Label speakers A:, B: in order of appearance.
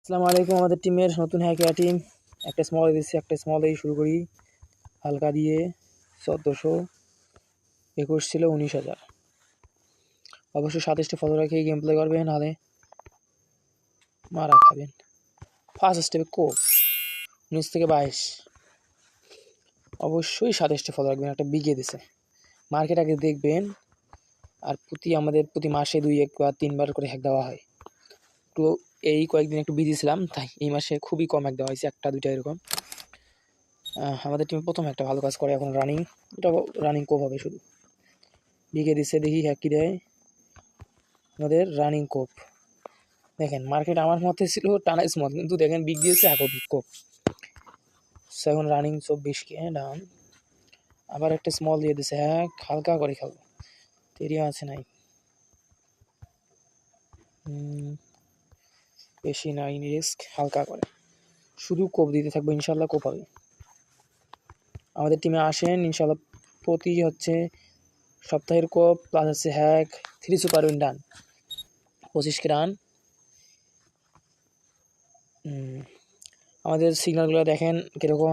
A: আসসালামু আলাইকুম। আমাদের টিমের নতুন হ্যাকিয়া টিম। একটা স্মল দিচ্ছি, একটা স্মল দিয়ে শুরু করি। হালকা দিয়ে 1421 ছিল 19,000। অবশ্যই 27টি ফলো রেখে গেম প্লে করবেন, নাহলে মারা খাবেন। ফার্স্ট স্টেপে কোপ 19 থেকে 22, অবশ্যই 27টি ফলো রাখবেন। একটা বিগে দিছে মার্কেট আগে দেখবেন। আর আমাদের প্রতি মাসে 2 বা 3 বার করে হ্যাক দেওয়া হয়। তো এই কয়েকদিন একটু বিজি ছিলাম, তাই এই মাসে খুবই কম হ্যাক দেওয়া হয়েছে, 1-2টা এরকম। আমাদের টিমে প্রথম একটা ভালো কাজ করে এখন রানিং। এটা রানিং কোপ হবে শুধু। বিকে দিচ্ছে, দেখি হ্যাক কি দেয়। আমাদের রানিং কোপ দেখেন, মার্কেট আমার মতে ছিল টানা স্মল, কিন্তু দেখেন বিগ দিয়েছে এখন বিগ কোপ। এখন রানিং 24 ডাউন। আবার একটা স্মল দিয়ে দিছে, হ্যাঁ হালকা করে খেলবো, দেরি আছে নাই, বেশি নাই রিস্ক, হালকা করে শুধু কোপ দিতে থাকবো, ইনশাল্লাহ কোপ হবে। আমাদের টিমে আসেন ইনশাল্লাহ। প্রতি সপ্তাহের কোপ প্লাস হচ্ছে হ্যাক, 3 সুপার উইন ডান, 25 রান। আমাদের সিগন্যালগুলো দেখেন কিরকম।